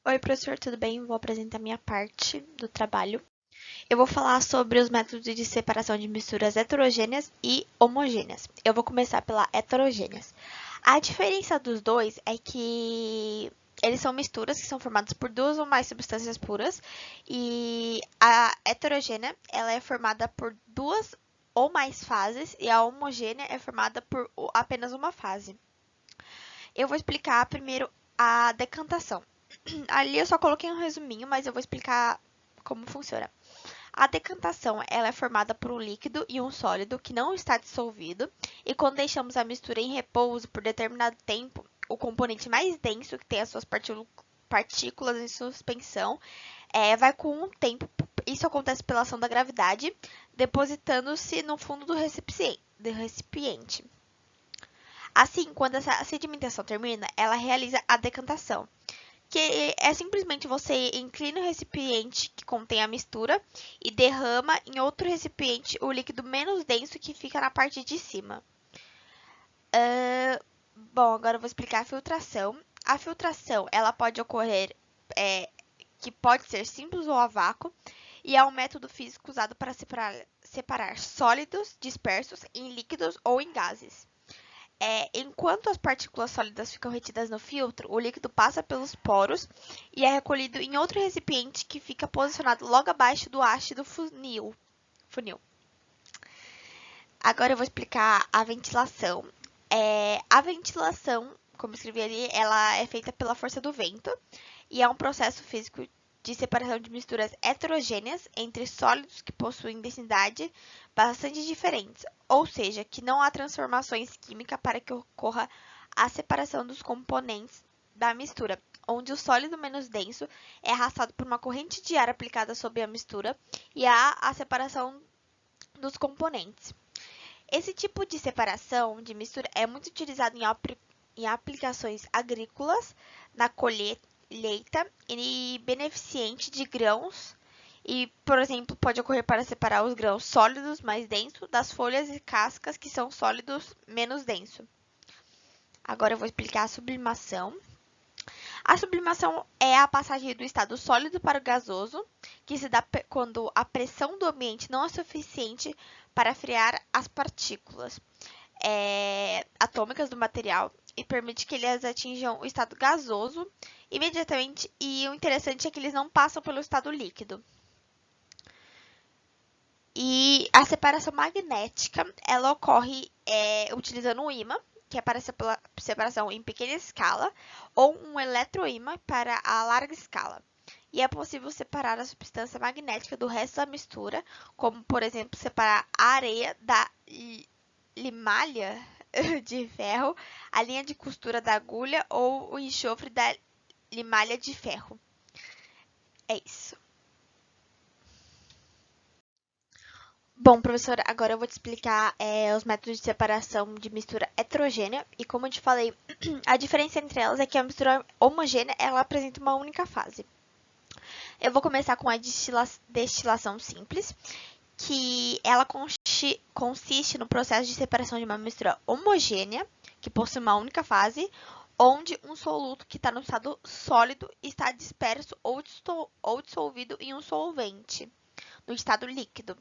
Oi, professor, tudo bem? Vou apresentar minha parte do trabalho. Eu vou falar sobre os métodos de separação de misturas heterogêneas e homogêneas. Eu vou começar pela heterogêneas. A diferença dos dois é que eles são misturas que são formadas por duas ou mais substâncias puras e a heterogênea ela é formada por duas ou mais fases e a homogênea é formada por apenas uma fase. Eu vou explicar primeiro a decantação. Ali eu só coloquei um resuminho, mas eu vou explicar como funciona. A decantação ela é formada por um líquido e um sólido que não está dissolvido, e quando deixamos a mistura em repouso por determinado tempo, o componente mais denso, que tem as suas partículas em suspensão, vai com o tempo, isso acontece pela ação da gravidade, depositando-se no fundo do recipiente. Assim, quando essa sedimentação termina, ela realiza a decantação, que é simplesmente você inclina o recipiente que contém a mistura e derrama em outro recipiente o líquido menos denso que fica na parte de cima. Bom, agora eu vou explicar a filtração. A filtração, ela pode ocorrer, que pode ser simples ou a vácuo, e é um método físico usado para separar sólidos dispersos em líquidos ou em gases. Enquanto as partículas sólidas ficam retidas no filtro, o líquido passa pelos poros e é recolhido em outro recipiente que fica posicionado logo abaixo do haste do funil. Agora eu vou explicar a ventilação. A ventilação, como escrevi ali, ela é feita pela força do vento e é um processo físico de separação de misturas heterogêneas entre sólidos que possuem densidade bastante diferentes, ou seja, que não há transformações químicas para que ocorra a separação dos componentes da mistura, onde o sólido menos denso é arrastado por uma corrente de ar aplicada sobre a mistura e há a separação dos componentes. Esse tipo de separação de mistura é muito utilizado em aplicações agrícolas, na colheita e beneficente de grãos e, por exemplo, pode ocorrer para separar os grãos sólidos mais densos das folhas e cascas que são sólidos menos densos. Agora eu vou explicar a sublimação. A sublimação é a passagem do estado sólido para o gasoso, que se dá quando a pressão do ambiente não é suficiente para friar as partículas atômicas do material e permite que eles atinjam o estado gasoso imediatamente, e o interessante é que eles não passam pelo estado líquido. E a separação magnética, ela ocorre utilizando um ímã, que é para separação em pequena escala, ou um eletroímã para a larga escala. E é possível separar a substância magnética do resto da mistura, como, por exemplo, separar a areia da limalha de ferro, a linha de costura da agulha ou o enxofre da limalha de ferro. É isso. Bom, professora, agora eu vou te explicar os métodos de separação de mistura heterogênea. E como eu te falei, a diferença entre elas é que a mistura homogênea ela apresenta uma única fase. Eu vou começar com a destilação simples, que ela consiste no processo de separação de uma mistura homogênea, que possui uma única fase, onde um soluto que está no estado sólido está disperso ou dissolvido em um solvente, no estado líquido.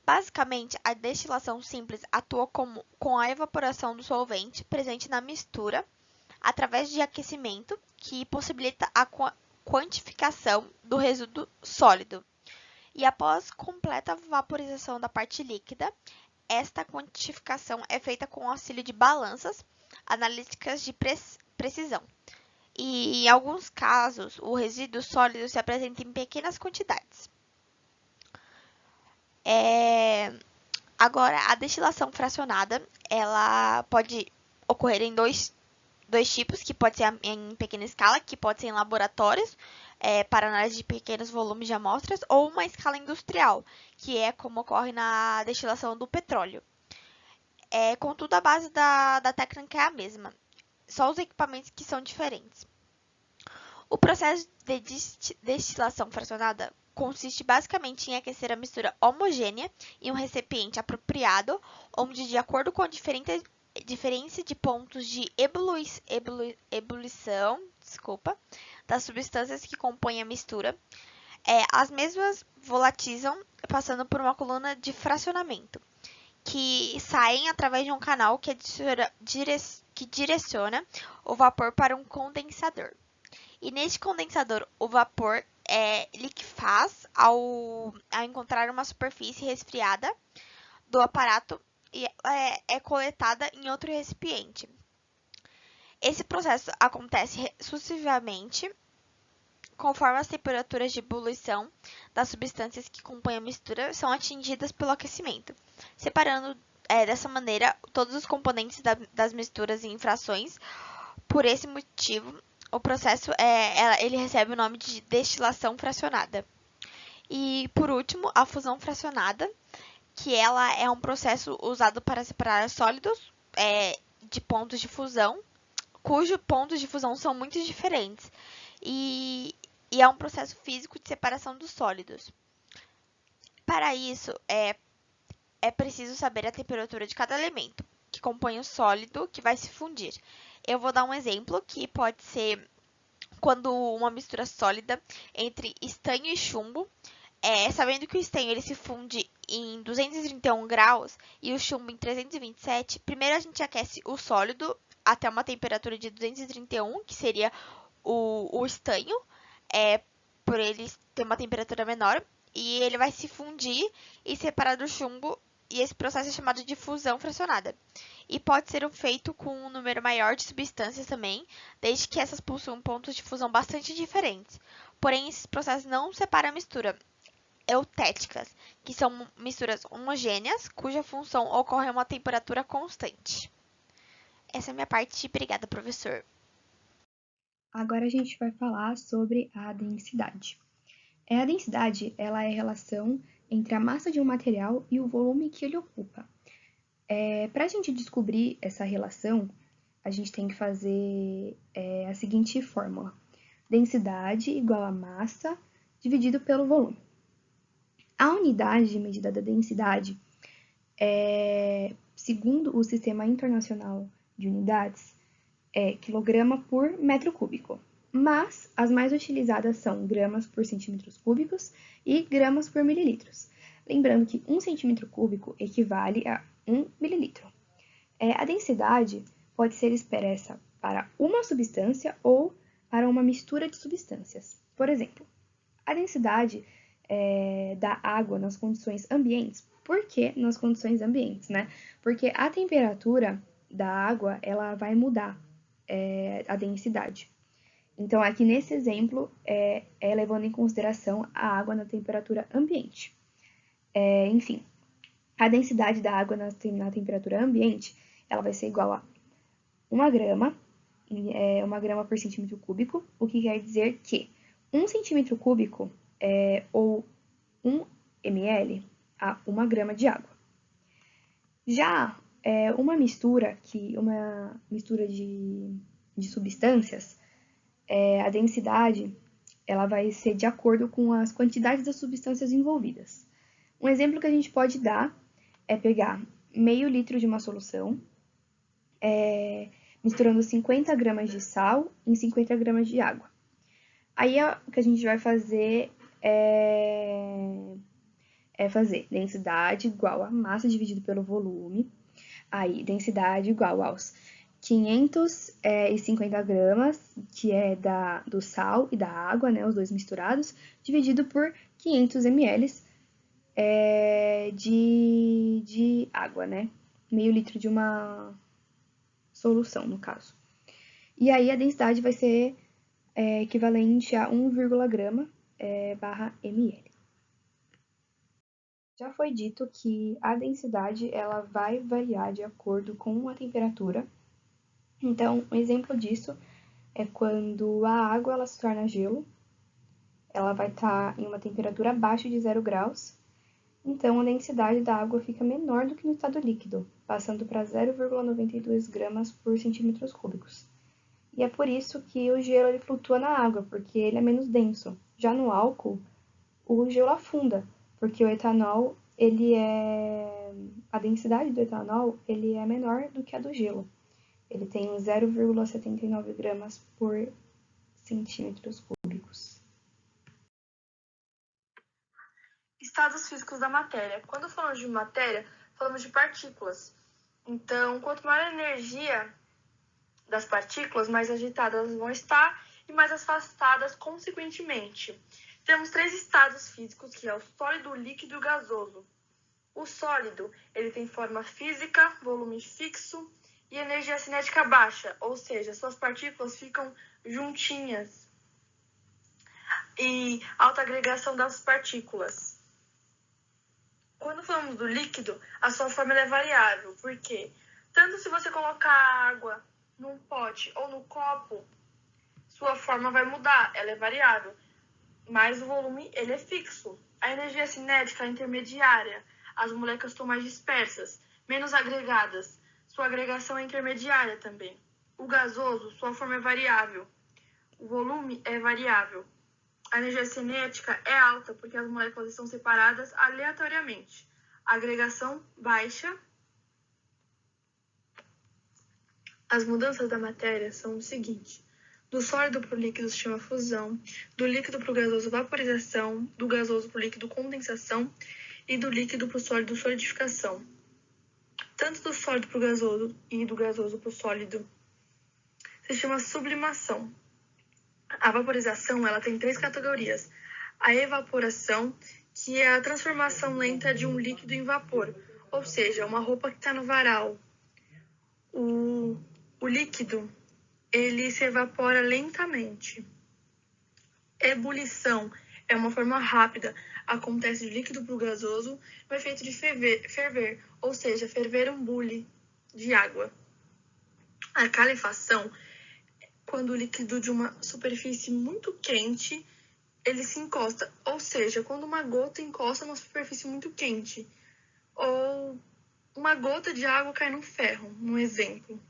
Basicamente, a destilação simples atua com a evaporação do solvente presente na mistura através de aquecimento, que possibilita a quantificação do resíduo sólido. E após completa vaporização da parte líquida, esta quantificação é feita com o auxílio de balanças analíticas de precisão. E em alguns casos, o resíduo sólido se apresenta em pequenas quantidades. Agora, a destilação fracionada, ela pode ocorrer em dois tipos, que pode ser em pequena escala, que pode ser em laboratórios, para análise de pequenos volumes de amostras, ou uma escala industrial, que é como ocorre na destilação do petróleo. Contudo, a base da técnica é a mesma, só os equipamentos que são diferentes. O processo de destilação fracionada consiste basicamente em aquecer a mistura homogênea em um recipiente apropriado, onde, de acordo com a diferença de pontos de ebulição das substâncias que compõem a mistura. As mesmas volatilizam passando por uma coluna de fracionamento, que saem através de um canal que direciona o vapor para um condensador. E neste condensador, o vapor liquefaz ao encontrar uma superfície resfriada do aparato e é coletada em outro recipiente. Esse processo acontece sucessivamente conforme as temperaturas de ebulição das substâncias que compõem a mistura são atingidas pelo aquecimento, separando dessa maneira todos os componentes das misturas em frações. Por esse motivo, o processo ele recebe o nome de destilação fracionada. E por último, a fusão fracionada, que ela é um processo usado para separar sólidos de pontos de fusão, cujos pontos de fusão são muito diferentes. E é um processo físico de separação dos sólidos. Para isso, é preciso saber a temperatura de cada elemento que compõe o sólido que vai se fundir. Eu vou dar um exemplo que pode ser quando uma mistura sólida entre estanho e chumbo, sabendo que o estanho ele se funde em 231 graus e o chumbo em 327, primeiro a gente aquece o sólido até uma temperatura de 231, que seria o estanho, por ele ter uma temperatura menor, e ele vai se fundir e separar do chumbo, e esse processo é chamado de fusão fracionada. E pode ser feito com um número maior de substâncias também, desde que essas possuam pontos de fusão bastante diferentes. Porém, esses processos não separam a mistura eutéticas, que são misturas homogêneas, cuja função ocorre a uma temperatura constante. Essa é a minha parte. Obrigada, professor. Agora a gente vai falar sobre a densidade. A densidade ela é a relação entre a massa de um material e o volume que ele ocupa. Para a gente descobrir essa relação, a gente tem que fazer a seguinte fórmula: densidade igual a massa dividido pelo volume. A unidade de medida da densidade, segundo o Sistema Internacional de Unidades, é quilograma por metro cúbico, mas as mais utilizadas são gramas por centímetros cúbicos e gramas por mililitros. Lembrando que 1 centímetro cúbico equivale a 1 mililitro. A densidade pode ser expressa para uma substância ou para uma mistura de substâncias. Por exemplo, a densidade da água nas condições ambientes. Por que nas condições ambientes, né? Porque a temperatura da água ela vai mudar a densidade. Então, aqui nesse exemplo, levando em consideração a água na temperatura ambiente. Enfim, a densidade da água na temperatura ambiente, ela vai ser igual a 1 grama, 1 grama por centímetro cúbico, o que quer dizer que 1 centímetro cúbico ou 1 ml a 1 grama de água. Já uma mistura de substâncias, a densidade ela vai ser de acordo com as quantidades das substâncias envolvidas. Um exemplo que a gente pode dar é pegar meio litro de uma solução, misturando 50 gramas de sal em 50 gramas de água. Aí o que a gente vai fazer é fazer densidade igual a massa dividido pelo volume. Aí, densidade igual aos 550 gramas, que é do sal e da água, né, os dois misturados, dividido por 500 ml de água, né, meio litro de uma solução, no caso. E aí, a densidade vai ser equivalente a 1, grama barra ml. Já foi dito que a densidade ela vai variar de acordo com a temperatura. Então, um exemplo disso é quando a água ela se torna gelo, ela vai estar em uma temperatura abaixo de 0 graus, então a densidade da água fica menor do que no estado líquido, passando para 0,92 gramas por centímetros cúbicos. E é por isso que o gelo ele flutua na água, porque ele é menos denso. Já no álcool, o gelo afunda, porque o etanol, a densidade do etanol ele é menor do que a do gelo. Ele tem 0,79 gramas por centímetros cúbicos. Estados físicos da matéria. Quando falamos de matéria, falamos de partículas. Então, quanto maior a energia das partículas, mais agitadas elas vão estar e mais afastadas consequentemente. Temos 3 estados físicos, que é o sólido, o líquido e o gasoso. O sólido, ele tem forma física, volume fixo e energia cinética baixa, ou seja, suas partículas ficam juntinhas e alta agregação das partículas. Quando falamos do líquido, a sua forma é variável, porque tanto se você colocar água num pote ou no copo, sua forma vai mudar, ela é variável, mas o volume ele é fixo. A energia cinética é intermediária, as moléculas estão mais dispersas, menos agregadas, sua agregação é intermediária também. O gasoso, sua forma é variável, o volume é variável. A energia cinética é alta porque as moléculas estão separadas aleatoriamente. A agregação baixa. As mudanças da matéria são o seguinte: do sólido para o líquido se chama fusão, do líquido para o gasoso vaporização, do gasoso para o líquido condensação e do líquido para o sólido solidificação. Tanto do sólido para o gasoso e do gasoso para o sólido se chama sublimação. A vaporização ela tem 3 categorias. A evaporação, que é a transformação lenta de um líquido em vapor, ou seja, uma roupa que está no varal. O líquido, ele se evapora lentamente. Ebulição é uma forma rápida, acontece de líquido para o gasoso, no efeito de ferver, ou seja, ferver um bule de água. A calefação, quando o líquido de uma superfície muito quente, ele se encosta, ou seja, quando uma gota encosta numa superfície muito quente, ou uma gota de água cai no ferro, um exemplo.